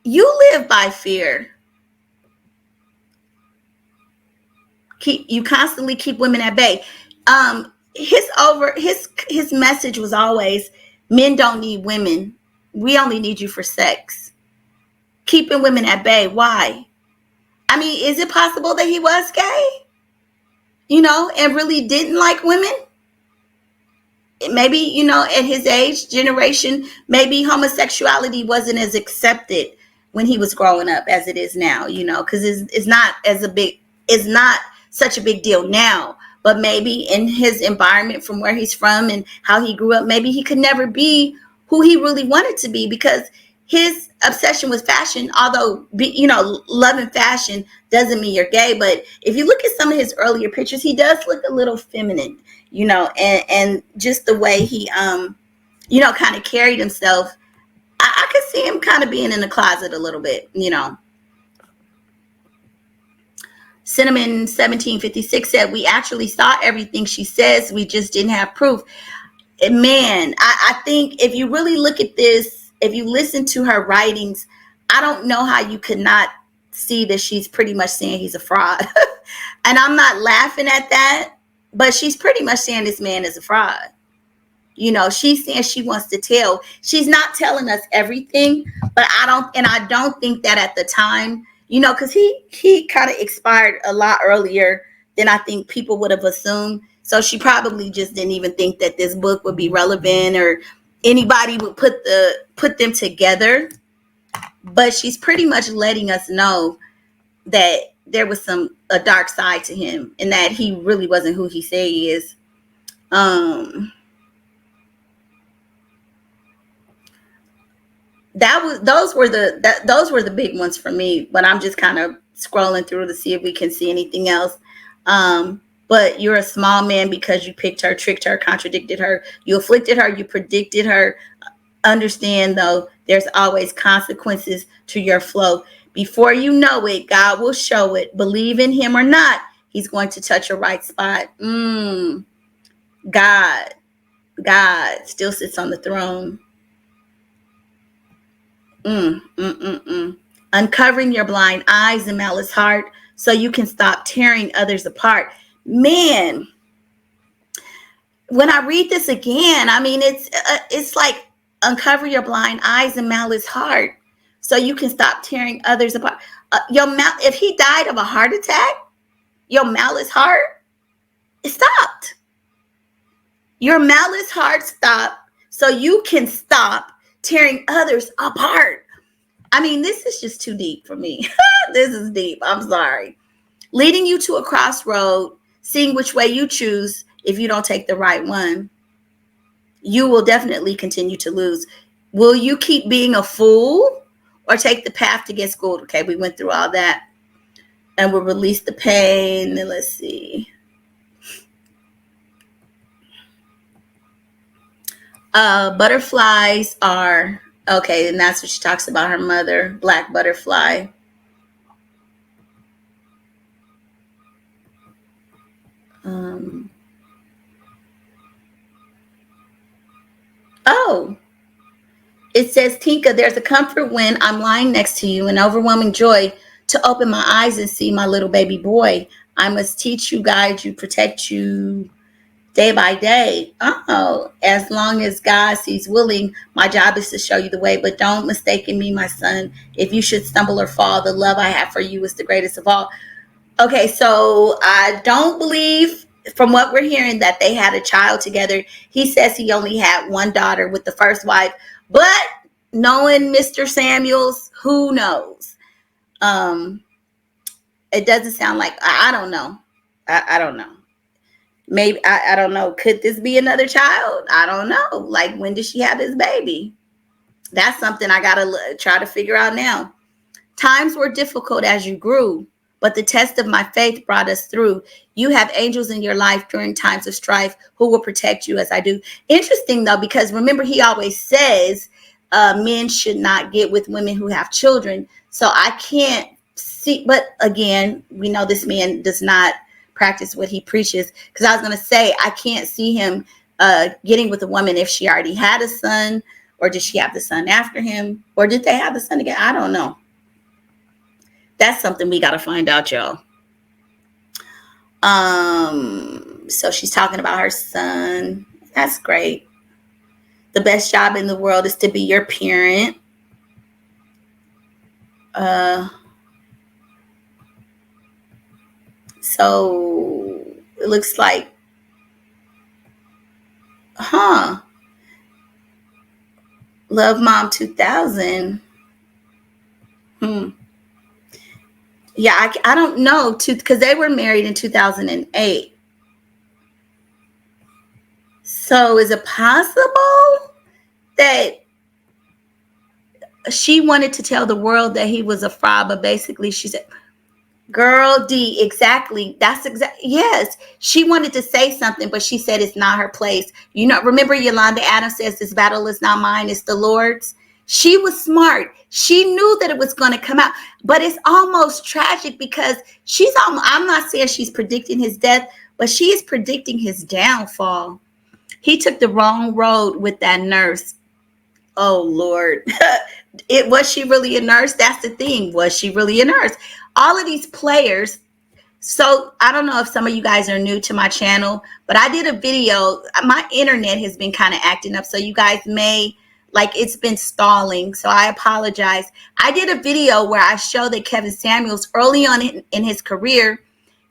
S1: You live by fear. You constantly keep women at bay. His message was always, men don't need women. We only need you for sex. Keeping women at bay. Why? Is it possible that he was gay? And really didn't like women? Maybe, at his age, generation, maybe homosexuality wasn't as accepted when he was growing up as it is now, because it's not such a big deal now. But maybe in his environment, from where he's from and how he grew up, maybe he could never be who he really wanted to be, because his obsession with fashion, although, loving fashion doesn't mean you're gay. But if you look at some of his earlier pictures, he does look a little feminine, and just the way he, kind of carried himself. I could see him kind of being in the closet a little bit, Cinnamon 1756 said, we actually saw everything she says. We just didn't have proof. And man, I think if you really look at this, if you listen to her writings, I don't know how you could not see that she's pretty much saying he's a fraud. And I'm not laughing at that, but she's pretty much saying this man is a fraud. You know, she's saying she wants to tell. She's not telling us everything, but I don't think that at the time, you know, because he kind of expired a lot earlier than I think people would have assumed. So she probably just didn't even think that this book would be relevant or anybody would put them together. But she's pretty much letting us know that there was a dark side to him and that he really wasn't who he said he is. Those were the big ones for me, but I'm just kind of scrolling through to see if we can see anything else. But you're a small man because you picked her, tricked her, contradicted her, you afflicted her, you predicted her. Understand though, there's always consequences to your flow. Before you know it, God will show it. Believe in him or not, he's going to touch your right spot. God still sits on the throne. Uncovering your blind eyes and malice heart so you can stop tearing others apart. Man, when I read this again, I mean, it's like uncover your blind eyes and malice heart so you can stop tearing others apart. If he died of a heart attack, your malice heart, it stopped. Your malice heart stopped so you can stop tearing others apart. I mean, this is just too deep for me. This is deep. I'm sorry. Leading you to a crossroad, seeing which way you choose. If you don't take the right one, you will definitely continue to lose. Will you keep being a fool or take the path to get schooled? Okay, we went through all that. And we'll release the pain. And let's see. Butterflies are, okay, and that's what she talks about, her mother, black butterfly. It says, Tinka, there's a comfort when I'm lying next to you, an overwhelming joy to open my eyes and see my little baby boy. I must teach you, guide you, protect you day by day. As long as God sees willing, my job is to show you the way, but don't mistake in me, my son. If you should stumble or fall, the love I have for you is the greatest of all. Okay, so I don't believe, from what we're hearing, that they had a child together. He says he only had one daughter with the first wife, but knowing Mr. Samuels, who knows? It doesn't sound like, I don't know. I don't know. Maybe, I don't know. Could this be another child? I don't know. Like, when did she have this baby? That's something I got to try to figure out now. Times were difficult as you grew, but the test of my faith brought us through. You have angels in your life during times of strife who will protect you as I do. Interesting, though, because remember, he always says men should not get with women who have children. So I can't see. But again, we know this man does not practice what he preaches, because I was going to say, I can't see him getting with a woman if she already had a son, or did she have the son after him, or did they have the son again? I don't know. That's something we got to find out, y'all. So she's talking about her son. That's great. The best job in the world is to be your parent. So it looks like, Love Mom 2000. Yeah, I don't know, because they were married in 2008. So is it possible that she wanted to tell the world that he was a fraud, but basically she said, girl, D, exactly. Yes. She wanted to say something, but she said it's not her place. You know, remember Yolanda Adams says, this battle is not mine, it's the Lord's. She was smart. She knew that it was going to come out, but it's almost tragic because I'm not saying she's predicting his death, but she is predicting his downfall. He took the wrong road with that nurse. Oh Lord. Was she really a nurse? That's the thing. Was she really a nurse? All of these players. So I don't know if some of you guys are new to my channel, but I did a video. My internet has been kind of acting up, so you guys may, like, it's been stalling. So I apologize. I did a video where I show that Kevin Samuels, early on in his career,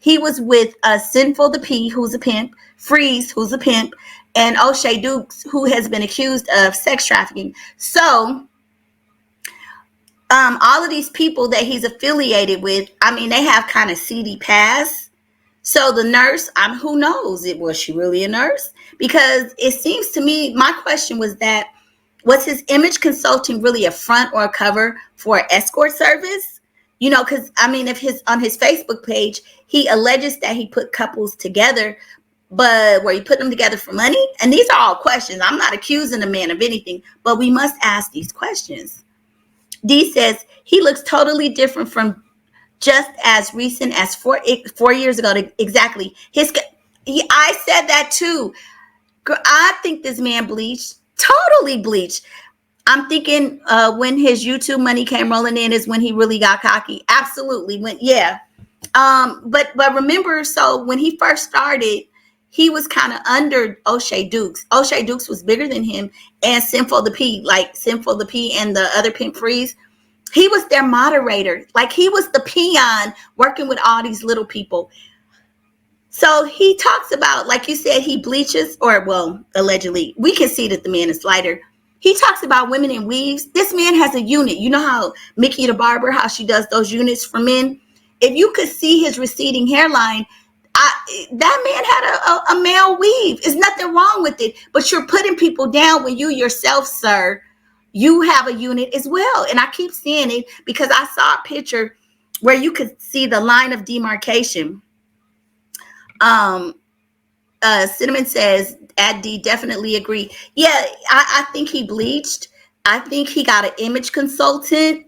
S1: he was with Sinful the P, who's a pimp, Freeze, who's a pimp, and O'Shea Dukes, who has been accused of sex trafficking. So all of these people that he's affiliated with, I mean, they have kind of seedy past. So the nurse, who knows? Was she really a nurse? Because it seems to me, my question was that, was his image consulting really a front or a cover for an escort service? You know, because I mean, if on his Facebook page, he alleges that he put couples together, but were he putting them together for money? And these are all questions. I'm not accusing the man of anything, but we must ask these questions. D says he looks totally different from just as recent as 4 years ago. Exactly. I said that too. I think this man bleached, totally bleached. I'm thinking when his YouTube money came rolling in is when he really got cocky. Absolutely. Yeah. But remember, so when he first started, he was kind of under O'Shea Dukes. O'Shea Dukes was bigger than him, and Sinful the P and the other Pimp Freeze. He was their moderator. Like, he was the peon working with all these little people. So he talks about, like you said, he bleaches, or well, allegedly. We can see that the man is lighter. He talks about women in weaves. This man has a unit. You know how Mickey the Barber, how she does those units for men? If you could see his receding hairline, that man had a male weave. There's nothing wrong with it. But you're putting people down when you yourself, sir, you have a unit as well. And I keep seeing it because I saw a picture where you could see the line of demarcation. Cinnamon says, "At D, definitely agree." Yeah, I think he bleached. I think he got an image consultant.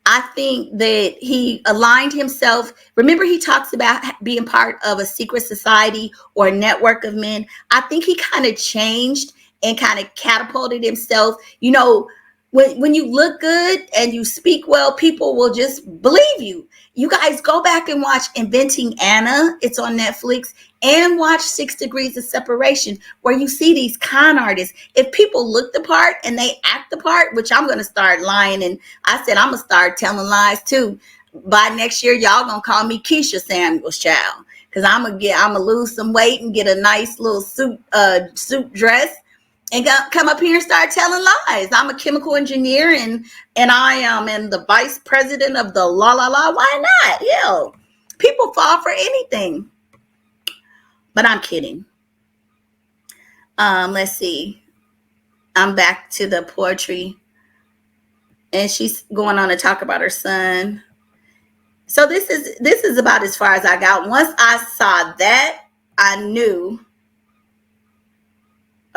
S1: I think that he aligned himself. Remember, he talks about being part of a secret society or a network of men. I think he kind of changed and kind of catapulted himself. You know, when you look good and you speak well, people will just believe you. You guys go back and watch Inventing Anna. It's on Netflix. And watch 6 Degrees of Separation, where you see these con artists. If people look the part and they act the part, which I'm going to start lying, and I said I'm going to start telling lies too. By next year, y'all going to call me Keisha Samuels child, because I'm going to lose some weight and get a nice little suit dress and come up here and start telling lies. I'm a chemical engineer, and I am the vice president of the la la la. Why not? Hell, people fall for anything. But I'm kidding. Let's see. I'm back to the poetry. And she's going on to talk about her son. So this is about as far as I got. Once I saw that, I knew.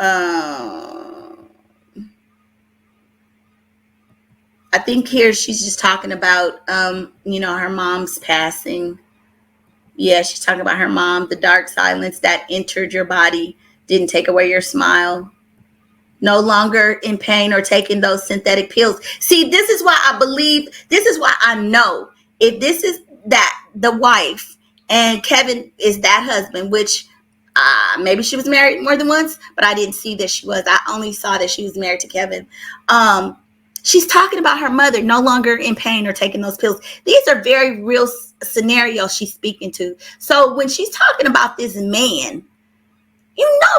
S1: I think here she's just talking about, her mom's passing. Yeah, she's talking about her mom. The dark silence that entered your body didn't take away your smile. No longer in pain or taking those synthetic pills. See, this is why I know if this is the wife and Kevin is that husband, which maybe she was married more than once, but I didn't see that she was. I only saw that she was married to Kevin. She's talking about her mother no longer in pain or taking those pills. These are very real scenarios she's speaking to. So when she's talking about this man,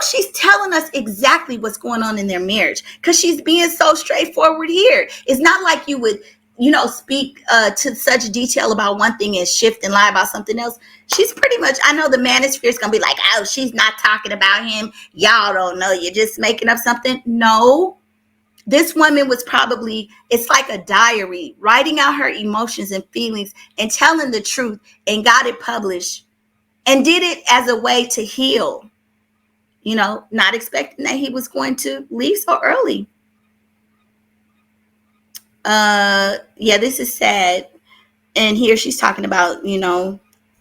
S1: she's telling us exactly what's going on in their marriage, because she's being so straightforward here. It's not like you would, speak to such detail about one thing and shift and lie about something else. She's pretty much, I know the manosphere is going to be like, oh, she's not talking about him. Y'all don't know. You're just making up something. No. This woman was probably, it's like a diary, writing out her emotions and feelings and telling the truth, and got it published and did it as a way to heal, not expecting that he was going to leave so early. Yeah, this is sad. And here she's talking about,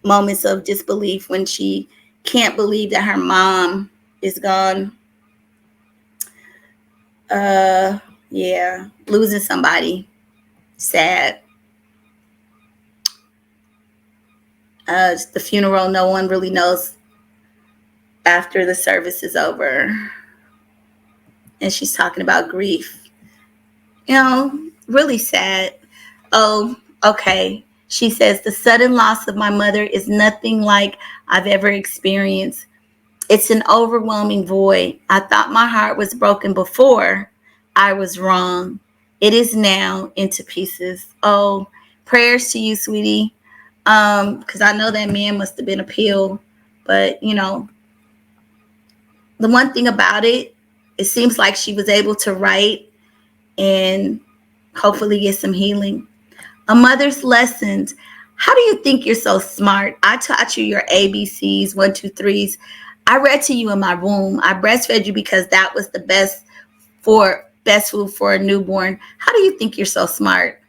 S1: moments of disbelief when she can't believe that her mom is gone. Yeah, losing somebody. Sad. The funeral, no one really knows after the service is over. And she's talking about grief. Really sad. Oh, okay. She says, the sudden loss of my mother is nothing like I've ever experienced. It's an overwhelming void. I thought my heart was broken before. I was wrong. It is now into pieces. Oh, prayers to you, sweetie. Because I know that man must have been a pill. But, the one thing about it, it seems like she was able to write and hopefully get some healing. A mother's lessons. How do you think you're so smart? I taught you your ABCs, 1, 2, 3s. I read to you in my womb. I breastfed you because that was the best food for a newborn. How do you think you're so smart?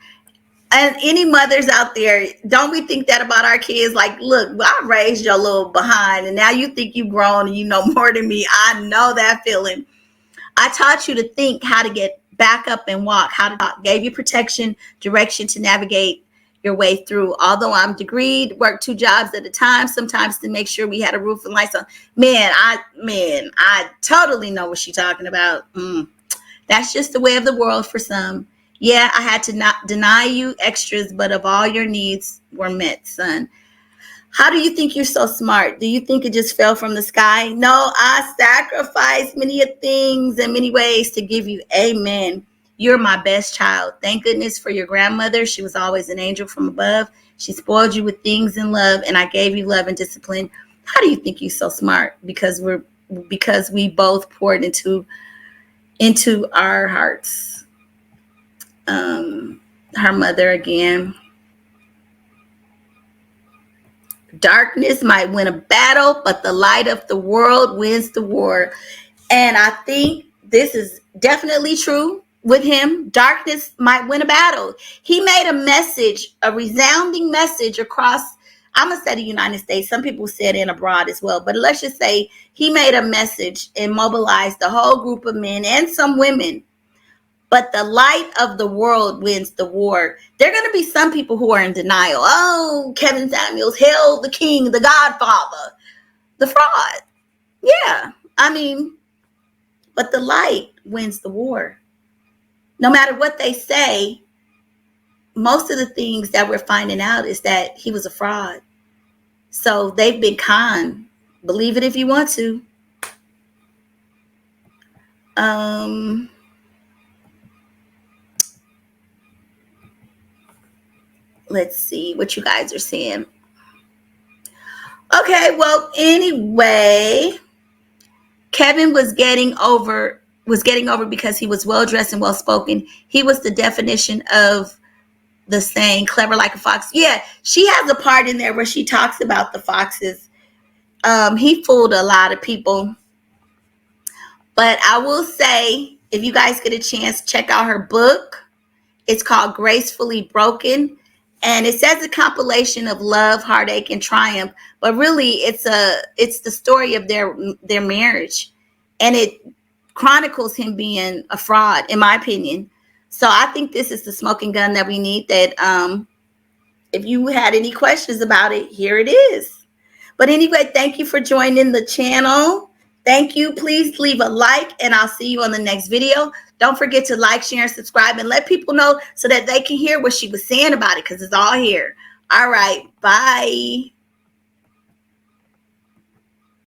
S1: And any mothers out there, don't we think that about our kids? Like, look, I raised your little behind, and now you think you've grown and you know more than me. I know that feeling. I taught you to think, how to get back up and walk, how to talk, gave you protection, direction to navigate your way through. Although I'm degreed, worked 2 jobs at a time, sometimes to make sure we had a roof and lights on. I totally know what she's talking about. That's just the way of the world for some. Yeah, I had to not deny you extras, but of all your needs were met, son. How do you think you're so smart? Do you think it just fell from the sky? No, I sacrificed many things in many ways to give you. Amen. You're my best child. Thank goodness for your grandmother. She was always an angel from above. She spoiled you with things in love, and I gave you love and discipline. How do you think you're so smart? Because we both poured into our hearts. Her mother again. Darkness might win a battle, but the light of the world wins the war. And I think this is definitely true with him. Darkness might win a battle. He made a message, a resounding message across, I'm going to say the United States. Some people said in abroad as well. But let's just say he made a message and mobilized the whole group of men and some women. But the light of the world wins the war. There are going to be some people who are in denial. Oh, Kevin Samuels, Hail the King, the Godfather, the fraud. Yeah, but the light wins the war. No matter what they say, most of the things that we're finding out is that he was a fraud. So they've been conned. Believe it if you want to. Let's see what you guys are saying. Okay, well, anyway, Kevin was getting over because he was well dressed and well spoken. He was the definition of the saying, clever like a fox. Yeah, she has a part in there where she talks about the foxes. He fooled a lot of people. But I will say, if you guys get a chance, check out her book. It's called Gracefully Broken. And it says a compilation of love, heartache, and triumph. But really, it's the story of their marriage. And it chronicles him being a fraud, in my opinion. So I think this is the smoking gun that we need. That if you had any questions about it, here it is. But anyway, thank you for joining the channel. Thank you. Please leave a like, and I'll see you on the next video. Don't forget to like, share, and subscribe, and let people know so that they can hear what she was saying about it, because it's all here. All right. Bye.